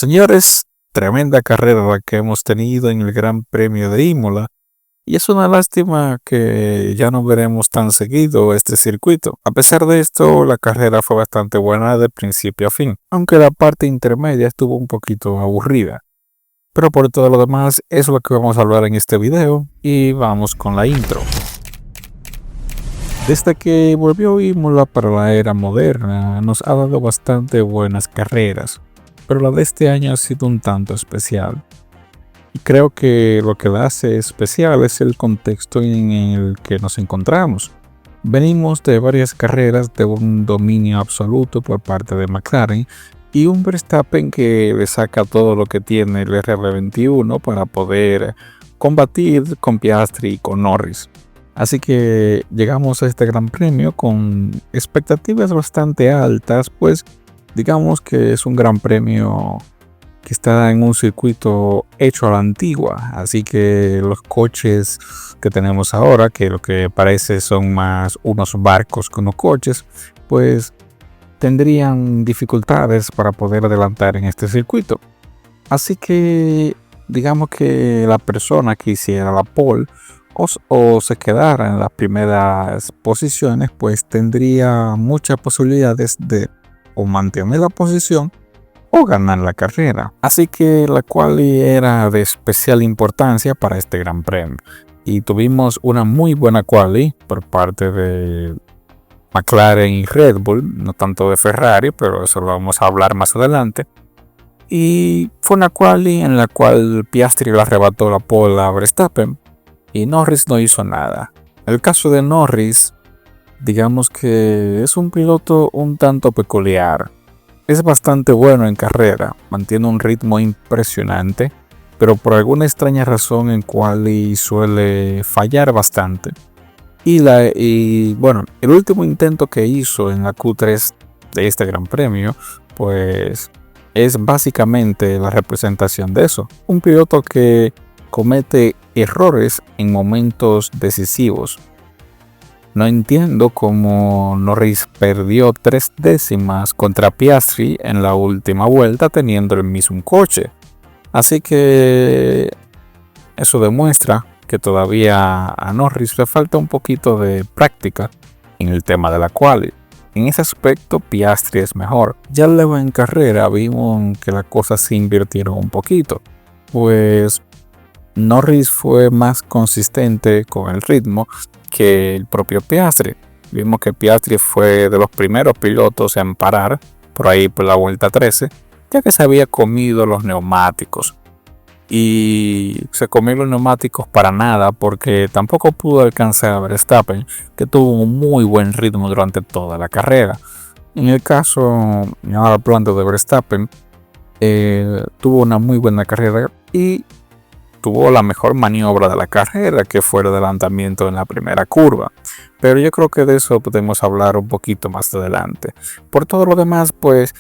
Señores, tremenda carrera la que hemos tenido en el Gran Premio de Imola y es una lástima que ya no veremos tan seguido este circuito. A pesar de esto, la carrera fue bastante buena de principio a fin, aunque la parte intermedia estuvo un poquito aburrida. Pero por todo lo demás es lo que vamos a hablar en este video y vamos con la intro. Desde que volvió Imola para la era moderna, nos ha dado bastante buenas carreras, pero la de este año ha sido un tanto especial. Y creo que lo que la hace especial es el contexto en el que nos encontramos. Venimos de varias carreras de un dominio absoluto por parte de McLaren y un Verstappen que le saca todo lo que tiene el RB21 para poder combatir con Piastri y con Norris. Así que llegamos a este gran premio con expectativas bastante altas, pues digamos que es un gran premio que está en un circuito hecho a la antigua, así que los coches que tenemos ahora, que lo que parece son más unos barcos que unos coches, pues tendrían dificultades para poder adelantar en este circuito. Así que digamos que la persona que hiciera la pole o se quedara en las primeras posiciones, pues tendría muchas posibilidades de o mantener la posición o ganar la carrera. Así que la quali era de especial importancia para este gran premio y tuvimos una muy buena quali por parte de McLaren y Red Bull, no tanto de Ferrari, pero eso lo vamos a hablar más adelante. Y fue una quali en la cual Piastri le arrebató la pole a Verstappen y Norris no hizo nada. El caso de Norris, digamos que es un piloto un tanto peculiar. Es bastante bueno en carrera, mantiene un ritmo impresionante, pero por alguna extraña razón en quali suele fallar bastante. Y bueno, el último intento que hizo en la Q3 de este gran premio, pues es básicamente la representación de eso. Un piloto que comete errores en momentos decisivos. No entiendo cómo Norris perdió 3 décimas contra Piastri en la última vuelta teniendo el mismo coche. Así que eso demuestra que todavía a Norris le falta un poquito de práctica en el tema de la quali. En ese aspecto Piastri es mejor. Ya luego en carrera vimos que las cosas se invirtieron un poquito. Pues Norris fue más consistente con el ritmo que el propio Piastri. Vimos que Piastri fue de los primeros pilotos en parar por ahí por la vuelta 13, ya que se había comido los neumáticos. Y se comió los neumáticos para nada porque tampoco pudo alcanzar a Verstappen, que tuvo un muy buen ritmo durante toda la carrera. En el caso, ahora hablando de Verstappen, tuvo una muy buena carrera y tuvo la mejor maniobra de la carrera, que fue el adelantamiento en la primera curva. Pero yo creo que de eso podemos hablar un poquito más adelante. Por todo lo demás, pues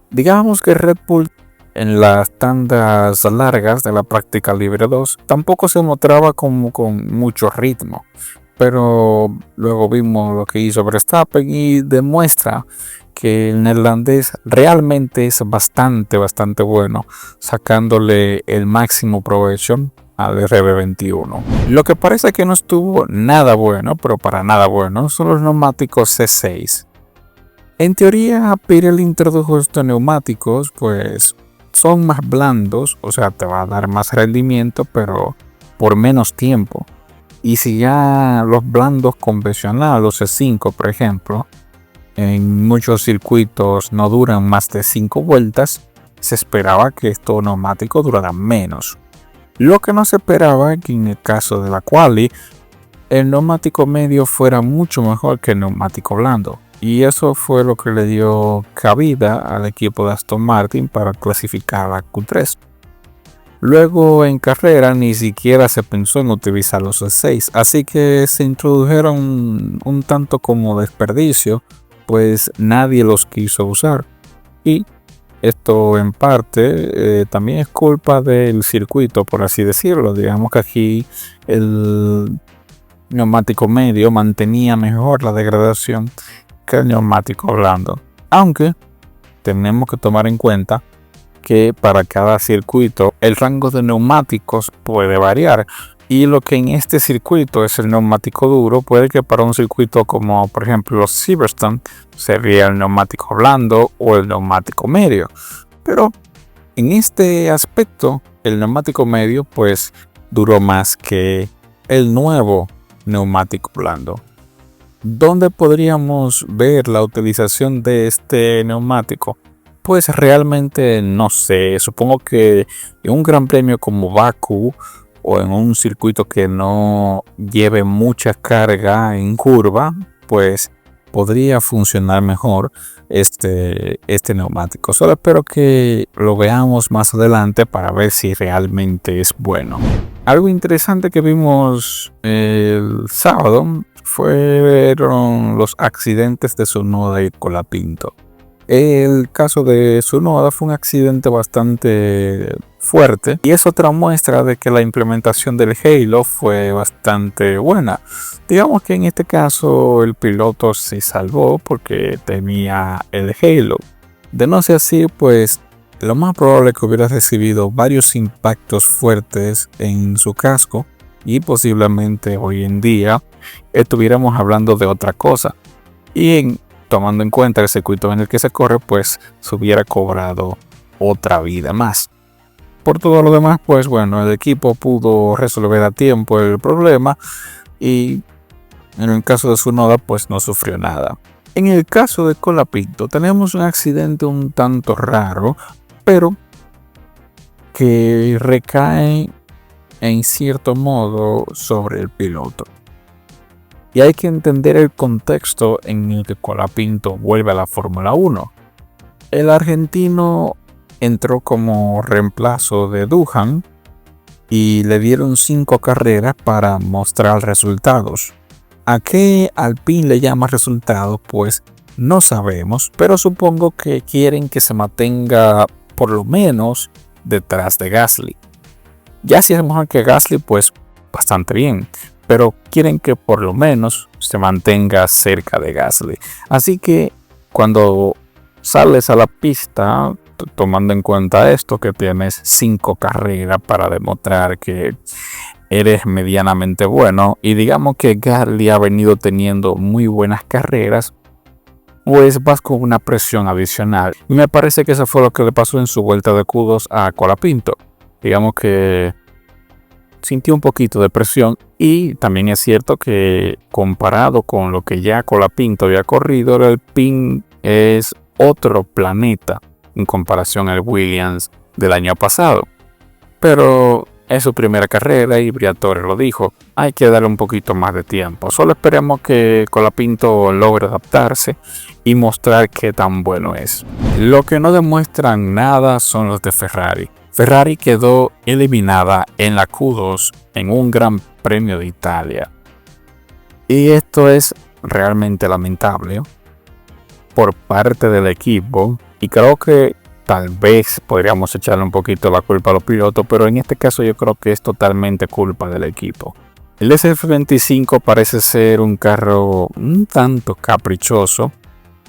digamos que Red Bull en las tandas largas de la práctica libre 2 tampoco se mostraba como con mucho ritmo. Pero luego vimos lo que hizo Verstappen y demuestra que el neerlandés realmente es bastante bueno, sacándole el máximo provecho al RB21. Lo que parece que no estuvo nada bueno, pero para nada bueno, son los neumáticos C6. En teoría, Pirelli introdujo estos neumáticos, pues son más blandos, o sea, te va a dar más rendimiento, pero por menos tiempo. Y si ya los blandos convencionales, los C5 por ejemplo, en muchos circuitos no duran más de 5 vueltas, se esperaba que estos neumáticos duraran menos. Lo que no se esperaba es que en el caso de la quali, el neumático medio fuera mucho mejor que el neumático blando. Y eso fue lo que le dio cabida al equipo de Aston Martin para clasificar a la Q3. Luego en carrera ni siquiera se pensó en utilizar los C6, así que se introdujeron un tanto como desperdicio, pues nadie los quiso usar. Y esto en parte también es culpa del circuito, por así decirlo. Digamos que aquí el neumático medio mantenía mejor la degradación que el neumático blando. Aunque tenemos que tomar en cuenta que para cada circuito el rango de neumáticos puede variar. Y lo que en este circuito es el neumático duro, puede que para un circuito como por ejemplo los Silverstone sería el neumático blando o el neumático medio. Pero en este aspecto, el neumático medio pues duró más que el nuevo neumático blando. ¿Dónde podríamos ver la utilización de este neumático? Pues realmente no sé. Supongo que en un gran premio como Bakú o en un circuito que no lleve mucha carga en curva, pues podría funcionar mejor este neumático. Solo espero que lo veamos más adelante para ver si realmente es bueno. Algo interesante que vimos el sábado fueron los accidentes de Tsunoda y Colapinto. El caso de Tsunoda fue un accidente bastante fuerte y es otra muestra de que la implementación del Halo fue bastante buena. Digamos que en este caso el piloto se salvó porque tenía el Halo. De no ser así, pues lo más probable es que hubiera recibido varios impactos fuertes en su casco y posiblemente hoy en día estuviéramos hablando de otra cosa. Tomando en cuenta el circuito en el que se corre, pues se hubiera cobrado otra vida más. Por todo lo demás, pues bueno, el equipo pudo resolver a tiempo el problema y en el caso de Tsunoda, pues no sufrió nada. En el caso de Colapinto tenemos un accidente un tanto raro, pero que recae en cierto modo sobre el piloto. Y hay que entender el contexto en el que Colapinto vuelve a la Fórmula 1. El argentino entró como reemplazo de Duhan y le dieron 5 carreras para mostrar resultados. ¿A qué Alpine le llama resultados? Pues no sabemos, pero supongo que quieren que se mantenga por lo menos detrás de Gasly. Ya si es mejor que Gasly, pues bastante bien, pero quieren que por lo menos se mantenga cerca de Gasly. Así que cuando sales a la pista, tomando en cuenta esto, que tienes 5 carreras para demostrar que eres medianamente bueno, y digamos que Gasly ha venido teniendo muy buenas carreras, pues vas con una presión adicional. Y me parece que eso fue lo que le pasó en su vuelta de Q2 a Colapinto. Digamos que sintió un poquito de presión, y también es cierto que comparado con lo que ya Colapinto había corrido, el Alpine es otro planeta en comparación al Williams del año pasado. Pero es su primera carrera y Briatore lo dijo, hay que darle un poquito más de tiempo. Solo esperemos que Colapinto logre adaptarse y mostrar qué tan bueno es. Lo que no demuestran nada son los de Ferrari. Ferrari quedó eliminada en la Q2 en un Gran Premio de Italia. Y esto es realmente lamentable por parte del equipo. Y creo que tal vez podríamos echarle un poquito la culpa a los pilotos, pero en este caso yo creo que es totalmente culpa del equipo. El SF25 parece ser un carro un tanto caprichoso.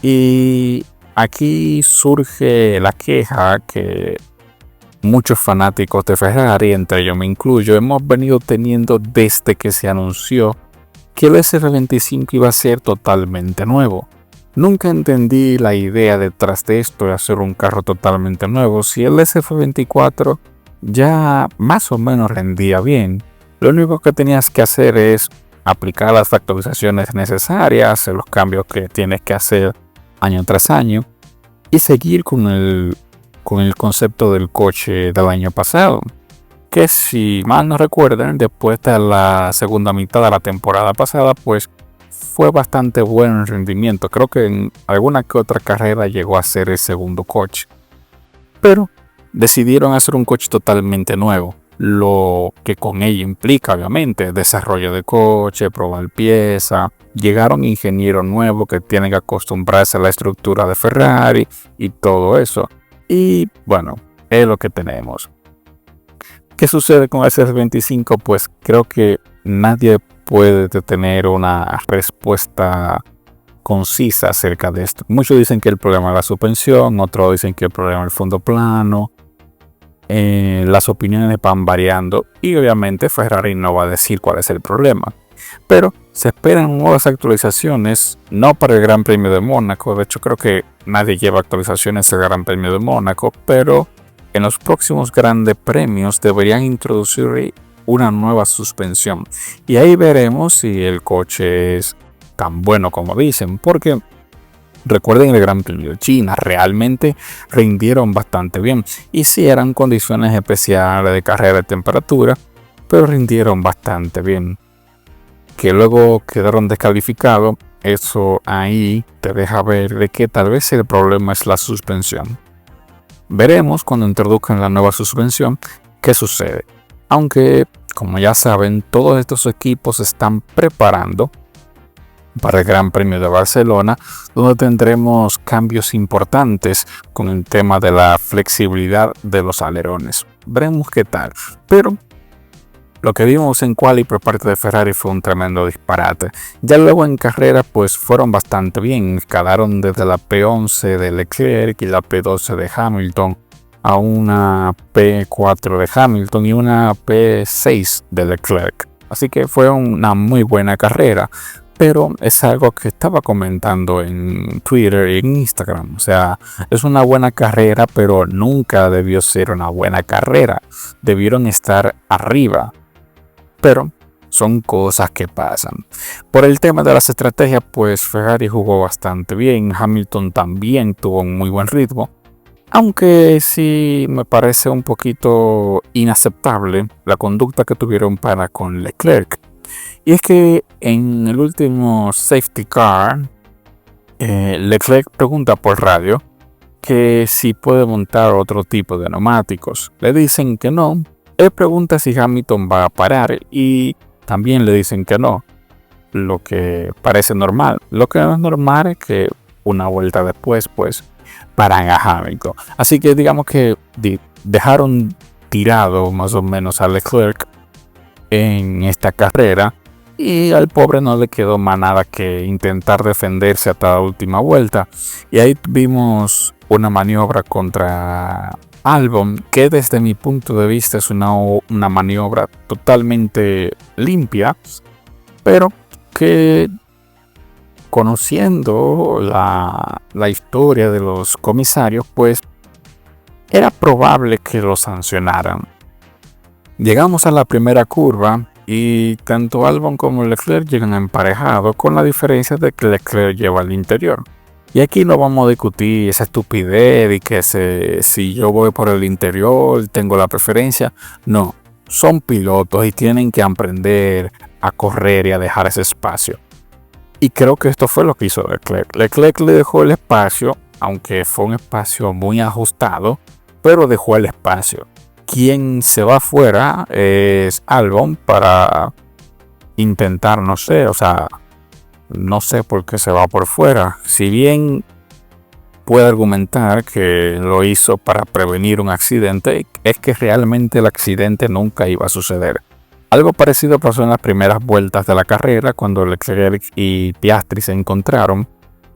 Y aquí surge la queja que muchos fanáticos de Ferrari, entre ellos me incluyo, hemos venido teniendo desde que se anunció que el SF25 iba a ser totalmente nuevo. Nunca entendí la idea detrás de esto de hacer un carro totalmente nuevo. Si el SF24 ya más o menos rendía bien, lo único que tenías que hacer es aplicar las actualizaciones necesarias, hacer los cambios que tienes que hacer año tras año y seguir con el concepto del coche del año pasado, que si mal no recuerdan, después de la segunda mitad de la temporada pasada, pues fue bastante bueno el rendimiento. Creo que en alguna que otra carrera llegó a ser el segundo coche, pero decidieron hacer un coche totalmente nuevo, lo que con ello implica obviamente desarrollo de coche, probar piezas. Llegaron ingenieros nuevos que tienen que acostumbrarse a la estructura de Ferrari y todo eso. Y bueno, es lo que tenemos. ¿Qué sucede con el SF25? Pues creo que nadie puede tener una respuesta concisa acerca de esto. Muchos dicen que el problema es la suspensión, otros dicen que el problema es el fondo plano, las opiniones van variando y obviamente Ferrari no va a decir cuál es el problema. Pero se esperan nuevas actualizaciones, no para el Gran Premio de Mónaco. De hecho, creo que nadie lleva actualizaciones al Gran Premio de Mónaco, pero en los próximos grandes premios deberían introducir una nueva suspensión. Y ahí veremos si el coche es tan bueno como dicen, porque recuerden el Gran Premio de China, realmente rindieron bastante bien. Y sí eran condiciones especiales de carrera de temperatura, pero rindieron bastante bien. Que luego quedaron descalificados, eso ahí te deja ver de que tal vez el problema es la suspensión. Veremos cuando introduzcan la nueva suspensión qué sucede. Aunque, como ya saben, todos estos equipos se están preparando para el Gran Premio de Barcelona, donde tendremos cambios importantes con el tema de la flexibilidad de los alerones. Veremos qué tal. Pero lo que vimos en quali por parte de Ferrari fue un tremendo disparate. Ya luego en carrera pues fueron bastante bien. Escalaron desde la P11 de Leclerc y la P12 de Hamilton a una P4 de Hamilton y una P6 de Leclerc. Así que fue una muy buena carrera. Pero es algo que estaba comentando en Twitter y en Instagram. O sea, es una buena carrera, pero nunca debió ser una buena carrera. Debieron estar arriba. Pero son cosas que pasan. Por el tema de las estrategias, pues Ferrari jugó bastante bien. Hamilton también tuvo un muy buen ritmo. Aunque sí me parece un poquito inaceptable la conducta que tuvieron para con Leclerc. Y es que en el último safety car, Leclerc pregunta por radio que si puede montar otro tipo de neumáticos. Le dicen que no. Él pregunta si Hamilton va a parar y también le dicen que no. Lo que parece normal. Lo que no es normal es que una vuelta después, pues, paran a Hamilton. Así que digamos que dejaron tirado más o menos a Leclerc en esta carrera. Y al pobre no le quedó más nada que intentar defenderse hasta la última vuelta. Y ahí vimos una maniobra contra Albon, que desde mi punto de vista es una maniobra totalmente limpia, pero que conociendo la historia de los comisarios, pues era probable que lo sancionaran. Llegamos a la primera curva y tanto Albon como Leclerc llegan emparejados, con la diferencia de que Leclerc lleva al interior. Y aquí no vamos a discutir esa estupidez y que si yo voy por el interior tengo la preferencia. No, son pilotos y tienen que aprender a correr y a dejar ese espacio. Y creo que esto fue lo que hizo Leclerc. Leclerc le dejó el espacio, aunque fue un espacio muy ajustado, pero dejó el espacio. Quien se va afuera es Albon para intentar, no sé por qué se va por fuera. Si bien puede argumentar que lo hizo para prevenir un accidente, es que realmente el accidente nunca iba a suceder. Algo parecido pasó en las primeras vueltas de la carrera, cuando Leclerc y Piastri se encontraron.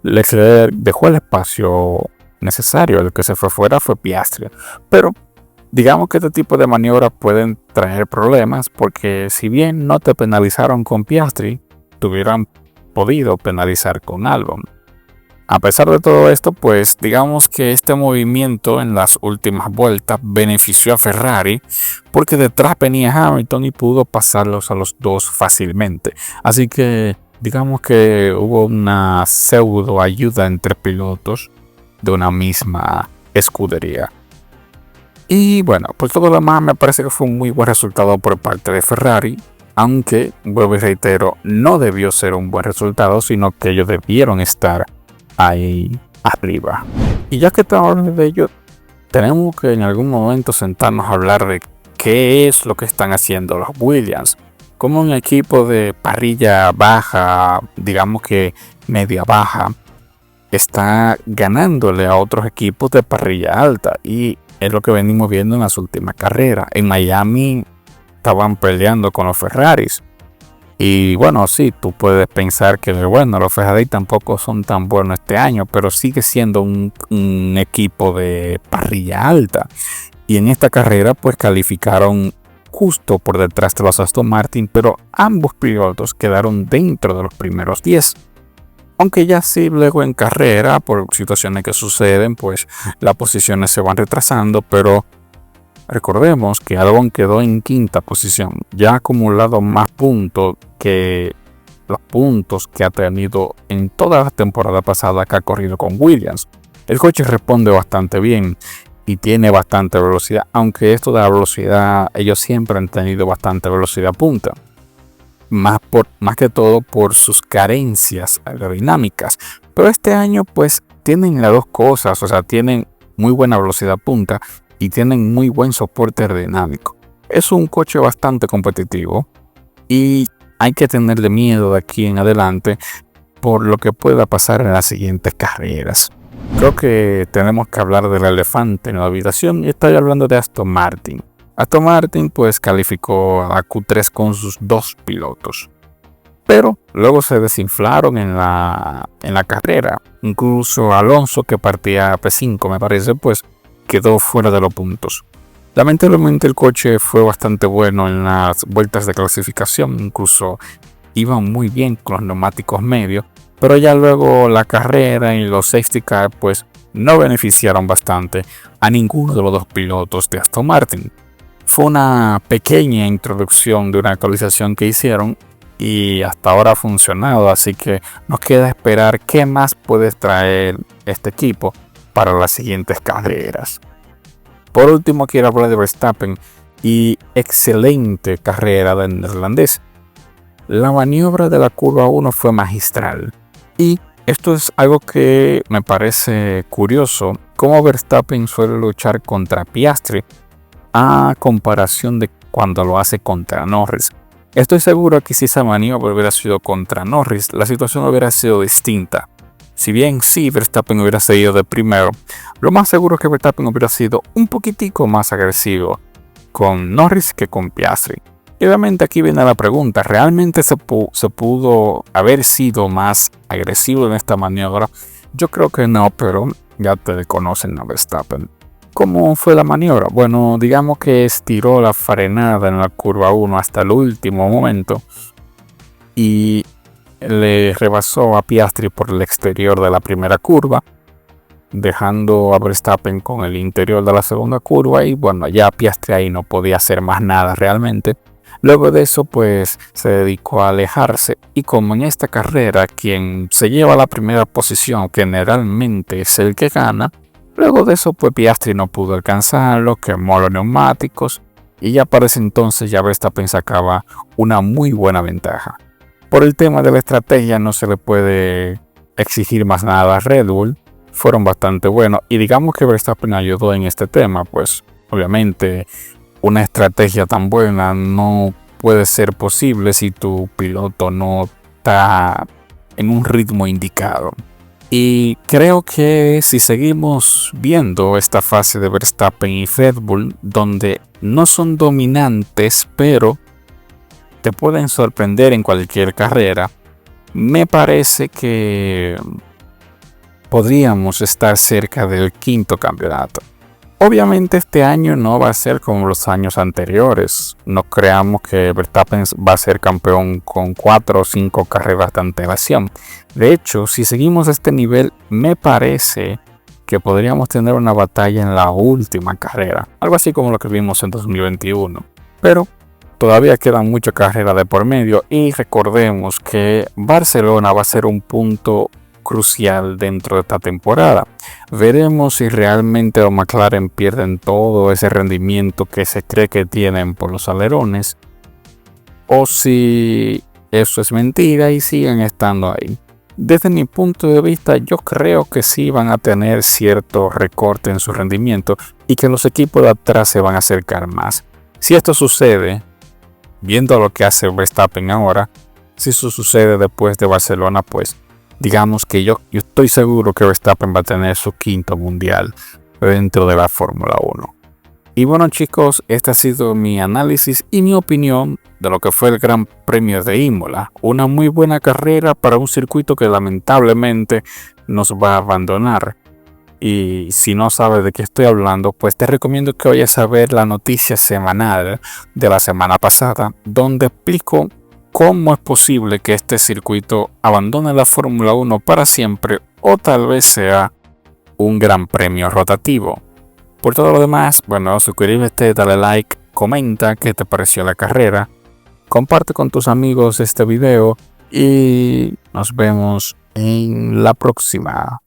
Leclerc dejó el espacio necesario, el que se fue fuera fue Piastri. Pero digamos que este tipo de maniobras pueden traer problemas, porque si bien no te penalizaron con Piastri, tuvieran podido penalizar con Albon. A pesar de todo esto, pues digamos que este movimiento en las últimas vueltas benefició a Ferrari, porque detrás venía Hamilton y pudo pasarlos a los dos fácilmente. Así que digamos que hubo una pseudo ayuda entre pilotos de una misma escudería. Y bueno, pues todo lo demás me parece que fue un muy buen resultado por parte de Ferrari. Aunque, vuelvo y reitero, no debió ser un buen resultado, sino que ellos debieron estar ahí arriba. Y ya que estamos hablando de ello, tenemos que en algún momento sentarnos a hablar de qué es lo que están haciendo los Williams. Como un equipo de parrilla baja, digamos que media baja, está ganándole a otros equipos de parrilla alta. Y es lo que venimos viendo en las últimas carreras. En Miami estaban peleando con los Ferraris. Y bueno, sí, tú puedes pensar que bueno, los Ferrari tampoco son tan buenos este año, pero sigue siendo un equipo de parrilla alta. Y en esta carrera pues calificaron justo por detrás de los Aston Martin, pero ambos pilotos quedaron dentro de los primeros 10. Aunque ya sí luego en carrera, por situaciones que suceden, pues las posiciones se van retrasando, pero recordemos que Albon quedó en quinta posición, ya ha acumulado más puntos que los puntos que ha tenido en toda la temporada pasada que ha corrido con Williams. El coche responde bastante bien y tiene bastante velocidad, aunque esto de la velocidad, ellos siempre han tenido bastante velocidad punta. Más que todo por sus carencias aerodinámicas. Pero este año pues tienen las dos cosas, o sea, tienen muy buena velocidad punta y tienen muy buen soporte aerodinámico. Es un coche bastante competitivo y hay que tenerle miedo de aquí en adelante por lo que pueda pasar en las siguientes carreras. Creo que tenemos que hablar del elefante en la habitación y estoy hablando de Aston Martin. Aston Martin pues calificó a la Q3 con sus 2 pilotos, pero luego se desinflaron en la carrera. Incluso Alonso, que partía P5 me parece, pues quedó fuera de los puntos. Lamentablemente el coche fue bastante bueno en las vueltas de clasificación, incluso iba muy bien con los neumáticos medios, pero ya luego la carrera y los safety car pues no beneficiaron bastante a ninguno de los 2 pilotos de Aston Martin. Fue una pequeña introducción de una actualización que hicieron y hasta ahora ha funcionado, así que nos queda esperar qué más puede traer este equipo para las siguientes carreras. Por último quiero hablar de Verstappen y excelente carrera del neerlandés. La maniobra de la curva 1 fue magistral y esto es algo que me parece curioso, cómo Verstappen suele luchar contra Piastri a comparación de cuando lo hace contra Norris. Estoy seguro que si esa maniobra hubiera sido contra Norris, la situación hubiera sido distinta. Si bien sí Verstappen hubiera seguido de primero, lo más seguro es que Verstappen hubiera sido un poquitico más agresivo con Norris que con Piastri. Y obviamente aquí viene la pregunta, ¿realmente se pudo haber sido más agresivo en esta maniobra? Yo creo que no, pero ya te conocen a Verstappen. ¿Cómo fue la maniobra? Bueno, digamos que estiró la frenada en la curva 1 hasta el último momento y le rebasó a Piastri por el exterior de la primera curva, dejando a Verstappen con el interior de la segunda curva y bueno, ya Piastri ahí no podía hacer más nada realmente. Luego de eso pues se dedicó a alejarse y como en esta carrera quien se lleva la primera posición generalmente es el que gana, luego de eso pues Piastri no pudo alcanzarlo, quemó los neumáticos y ya para ese entonces ya Verstappen sacaba una muy buena ventaja. Por el tema de la estrategia no se le puede exigir más nada a Red Bull, fueron bastante buenos y digamos que Verstappen ayudó en este tema, pues obviamente una estrategia tan buena no puede ser posible si tu piloto no está en un ritmo indicado. Y creo que si seguimos viendo esta fase de Verstappen y Red Bull, donde no son dominantes, pero te pueden sorprender en cualquier carrera, me parece que podríamos estar cerca del 5º campeonato. Obviamente este año no va a ser como los años anteriores. No creamos que Verstappen va a ser campeón con 4 o 5 carreras de antelación. De hecho, si seguimos este nivel, me parece que podríamos tener una batalla en la última carrera. Algo así como lo que vimos en 2021. Pero todavía quedan muchas carreras de por medio y recordemos que Barcelona va a ser un punto crucial dentro de esta temporada. Veremos si realmente los McLaren pierden todo ese rendimiento que se cree que tienen por los alerones o si eso es mentira y siguen estando ahí. Desde mi punto de vista, yo creo que sí van a tener cierto recorte en su rendimiento y que los equipos de atrás se van a acercar más. Si esto sucede, viendo lo que hace Verstappen ahora, si eso sucede después de Barcelona, pues digamos que yo estoy seguro que Verstappen va a tener su 5º mundial dentro de la Fórmula 1. Y bueno chicos, este ha sido mi análisis y mi opinión de lo que fue el Gran Premio de Imola. Una muy buena carrera para un circuito que lamentablemente nos va a abandonar. y si no sabes de qué estoy hablando, pues te recomiendo que vayas a ver la noticia semanal de la semana pasada, donde explico cómo es posible que este circuito abandone la Fórmula 1 para siempre o tal vez sea un gran premio rotativo. Por todo lo demás, bueno, suscríbete, dale like, comenta qué te pareció la carrera, comparte con tus amigos este video y nos vemos en la próxima.